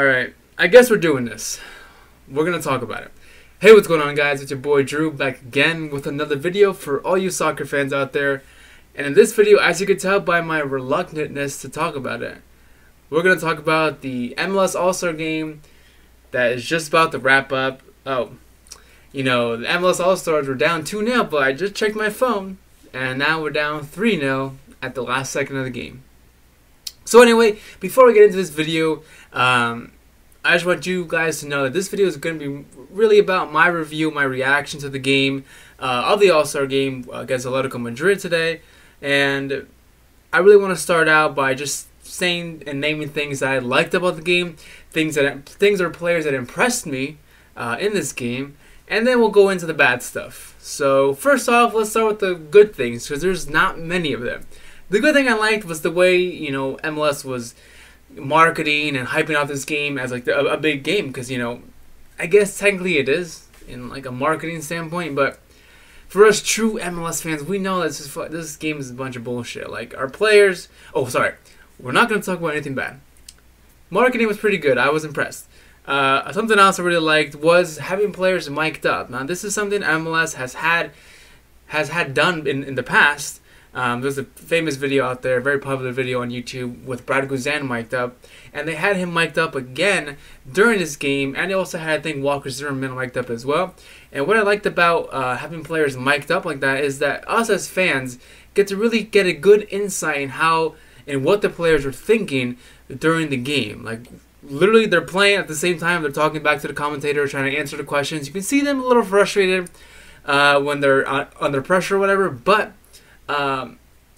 Alright, I guess we're doing this. We're gonna talk about it. Hey, what's going on, guys? It's your boy Drew back again with another video for all you soccer fans out there. And in this video, as you can tell by my reluctantness to talk about it, we're gonna talk about the MLS All-Star game that is just about to wrap up. The MLS All-Stars were down 2-0, but I just checked my phone, and now we're down 3-0 at the last second of the game. So anyway, before we get into this video, I just want you guys to know that this video is going to be really about my review, my reaction to the game, of the All-Star game against Atletico Madrid today. And I really want to start out by just saying and naming things that I liked about the game, things or players that impressed me in this game, and then we'll go into the bad stuff. So first off, let's start with the good things, because there's not many of them. The good thing I liked was the way, MLS was marketing and hyping out this game as like a big game, because, I guess technically it is in like a marketing standpoint, but for us true MLS fans, we know that this game is a bunch of bullshit. Like our players, we're not going to talk about anything bad. Marketing was pretty good. I was impressed. Something else I really liked was having players mic'd up. Now this is something MLS has had done in the past. There's a famous video out there, a very popular video on YouTube with Brad Guzan mic'd up, and they had him mic'd up again during this game, and they also had, I think, Walker Zimmerman mic'd up as well. And what I liked about having players mic'd up like that is that us as fans get to really get a good insight in how and what the players are thinking during the game. Like, literally, they're playing at the same time, they're talking back to the commentator, trying to answer the questions. You can see them a little frustrated when they're under pressure or whatever, but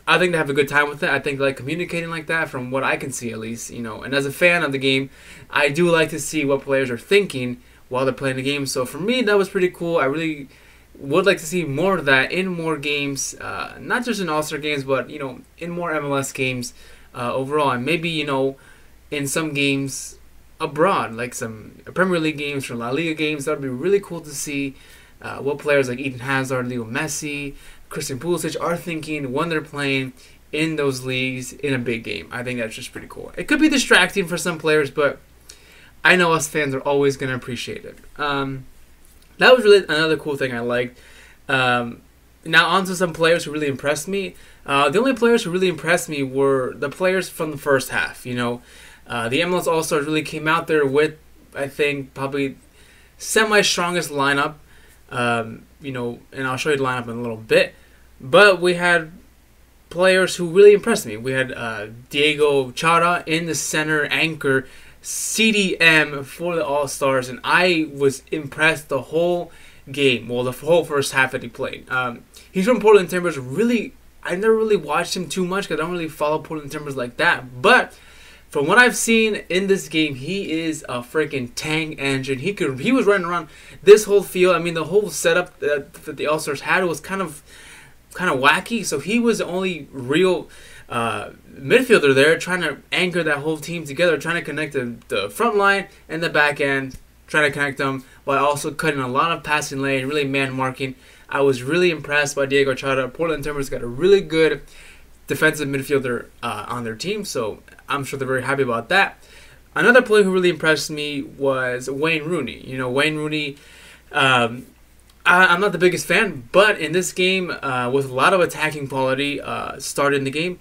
I think they have a good time with it. I think they like communicating like that, from what I can see at least, And as a fan of the game, I do like to see what players are thinking while they're playing the game. So for me, that was pretty cool. I really would like to see more of that in more games, not just in All-Star games, but in more MLS games overall, and maybe in some games abroad, like some Premier League games or La Liga games. That would be really cool to see what players like Eden Hazard, Leo Messi, Christian Pulisic are thinking when they're playing in those leagues in a big game. I think that's just pretty cool. It could be distracting for some players, but I know us fans are always going to appreciate it. That was really another cool thing I liked. Now on to some players who really impressed me. The only players who really impressed me were the players from the first half. The MLS All-Stars really came out there with, I think, probably semi-strongest lineup. And I'll show you the lineup in a little bit. But we had players who really impressed me. We had Diego Chara in the center anchor, CDM for the All-Stars, and I was impressed the whole game. Well, the whole first half that he played. He's from Portland Timbers. I never really watched him too much because I don't really follow Portland Timbers like that. But from what I've seen in this game, he is a freaking tank engine. He was running around this whole field. I mean, the whole setup that the All-Stars had was kind of wacky. So he was the only real midfielder there, trying to anchor that whole team together, trying to connect the front line and the back end, trying to connect them while also cutting a lot of passing lane, really man marking. I was really impressed by Diego Chara. Portland Timbers got a really good defensive midfielder on their team, so I'm sure they're very happy about that. Another player who really impressed me was Wayne Rooney. Wayne Rooney, I'm not the biggest fan, but in this game, with a lot of attacking quality started the game,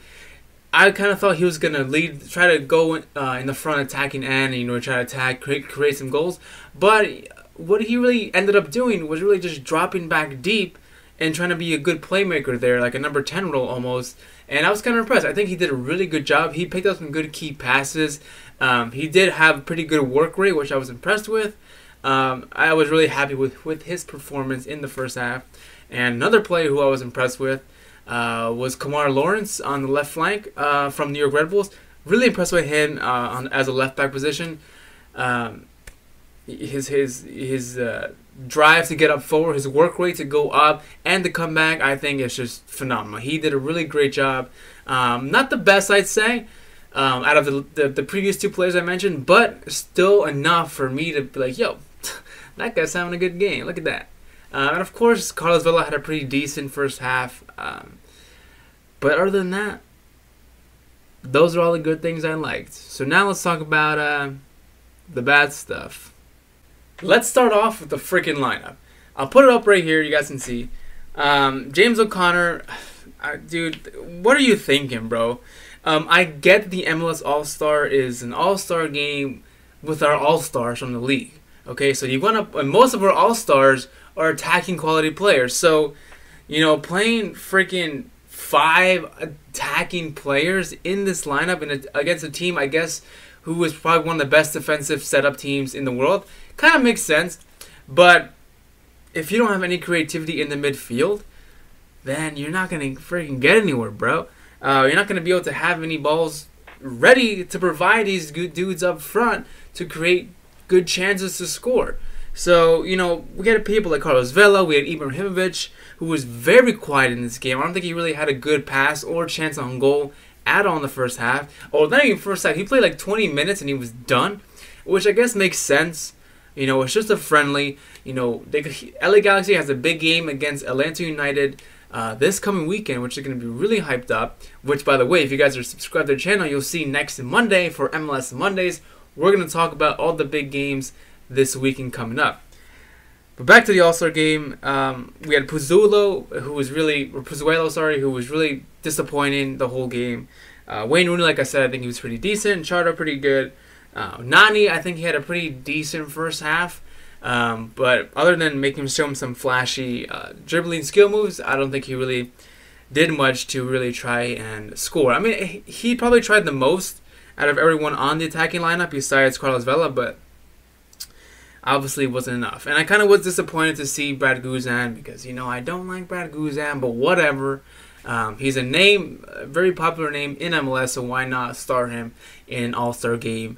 I kind of thought he was going to try to go in the front attacking end, try to attack, create some goals. But what he really ended up doing was really just dropping back deep and trying to be a good playmaker there, like a number 10 role almost. And I was kind of impressed. I think he did a really good job. He picked up some good key passes. He did have a pretty good work rate, which I was impressed with. I was really happy with his performance in the first half. And another player who I was impressed with was Kamar Lawrence on the left flank from New York Red Bulls. Really impressed with him as a left back position. His drive to get up forward, his work rate to go up, and to come back, I think is just phenomenal. He did a really great job. Not the best, I'd say, out of the previous two players I mentioned, but still enough for me to be like, yo, that guy's having a good game. Look at that. And of course, Carlos Vela had a pretty decent first half. But other than that, those are all the good things I liked. So now let's talk about the bad stuff. Let's start off with the freaking lineup. I'll put it up right here. You guys can see. James O'Connor, dude, what are you thinking, bro? I get the MLS All-Star is an All-Star game with our All-Stars from the league. Okay, so you want to, and most of our All-Stars are attacking quality players. So, you know, playing freaking 5 attacking players in this lineup and against a team, I guess, who is probably one of the best defensive setup teams in the world, kind of makes sense. But if you don't have any creativity in the midfield, then you're not going to freaking get anywhere, bro. You're not going to be able to have any balls ready to provide these good dudes up front to create good chances to score. So, you know, we had people like Carlos Vela, we had Ibrahimovic, who was very quiet in this game. I don't think he really had a good pass or chance on goal at all in the first half. Or not even first half. He played like 20 minutes and he was done, which I guess makes sense. You know, it's just a friendly. You know, LA Galaxy has a big game against Atlanta United this coming weekend, which is going to be really hyped up. Which, by the way, if you guys are subscribed to the channel, you'll see next Monday for MLS Mondays, we're going to talk about all the big games this weekend coming up. But back to the All-Star game, we had Pozuelo, who was really disappointing the whole game. Wayne Rooney, like I said, I think he was pretty decent. Charter, pretty good. Nani, I think he had a pretty decent first half. But other than show him some flashy dribbling skill moves, I don't think he really did much to really try and score. I mean, he probably tried the most out of everyone on the attacking lineup besides Carlos Vela, but obviously it wasn't enough. And I kind of was disappointed to see Brad Guzan because, you know, I don't like Brad Guzan, but whatever. He's a very popular name in MLS, so why not start him in an All-Star game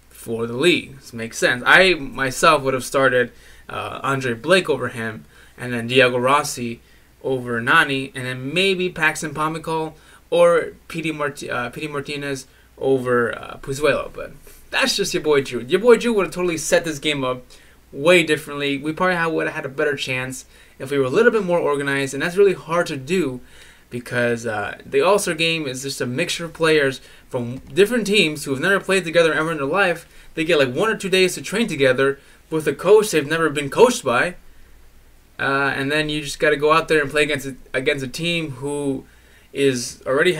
for the league? This makes sense. I myself would have started Andre Blake over him, and then Diego Rossi over Nani, and then maybe Paxton Pomykal or Pity Martinez over Pozuelo. But that's just your boy Drew. Your boy Drew would have totally set this game up way differently. We probably would have had a better chance if we were a little bit more organized, and that's really hard to do because the All-Star game is just a mixture of players from different teams who have never played together ever in their life. They get like 1 or 2 days to train together with a coach they've never been coached by, and then you just got to go out there and play against a team who is already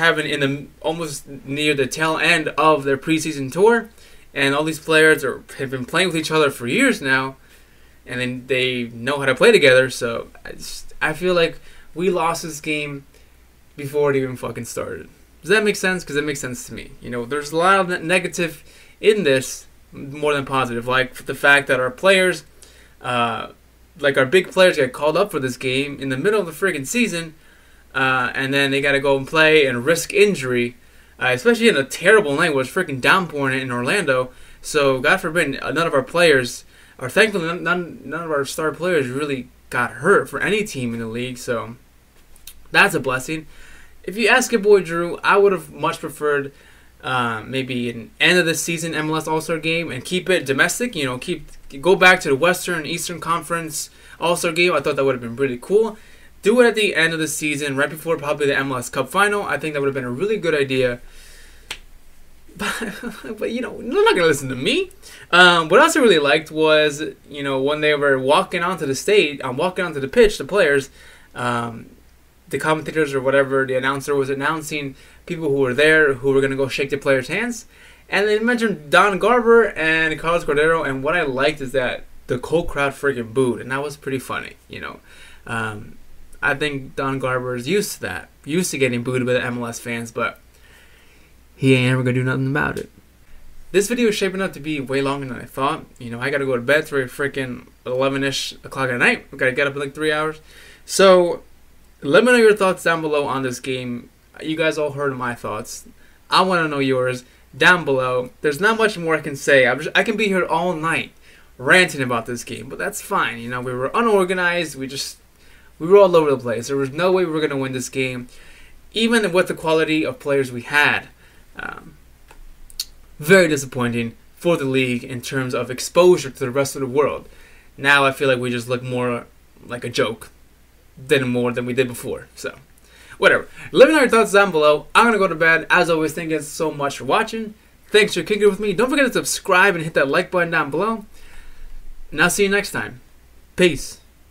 almost near the tail end of their preseason tour, and all these players have been playing with each other for years now, and then they know how to play together. So I feel like we lost this game before it even fucking started. Does that make sense? Because it makes sense to me. You know, there's a lot of negative in this more than positive, like the fact that our players, like our big players, get called up for this game in the middle of the friggin' season, and then they got to go and play and risk injury, especially in a terrible night where it's freaking downpouring in Orlando. So God forbid none of our players, or thankfully none of our star players really got hurt for any team in the league. So that's a blessing. If you ask your boy Drew, I would have much preferred maybe an end of the season MLS All-Star game and keep it domestic. You know, go back to the Western and Eastern Conference All-Star game. I thought that would have been really cool. Do it at the end of the season, right before probably the MLS Cup final. I think that would have been a really good idea. But you know, they're not gonna listen to me. What else I really liked was, you know, when they were walking onto the pitch, the players, the commentators or whatever, the announcer was announcing people who were there who were gonna go shake the players' hands, and they mentioned Don Garber and Carlos Cordero. And what I liked is that the whole crowd freaking booed, and that was pretty funny. You know, I think Don Garber is used to that, used to getting booed by the MLS fans, but he ain't ever gonna do nothing about it. This video is shaping up to be way longer than I thought. You know, I gotta go to bed for freaking 11-ish o'clock at night. I gotta get up in like 3 hours. So let me know your thoughts down below on this game. You guys all heard my thoughts. I want to know yours down below. There's not much more I can say. I can be here all night ranting about this game, but that's fine. You know, we were unorganized. We were all over the place. There was no way we were going to win this game, even with the quality of players we had. Very disappointing for the league in terms of exposure to the rest of the world. Now I feel like we just look more like a joke than we did before. So, whatever. Let me know your thoughts down below. I'm going to go to bed. As always, thank you guys so much for watching. Thanks for kicking it with me. Don't forget to subscribe and hit that like button down below. And I'll see you next time. Peace.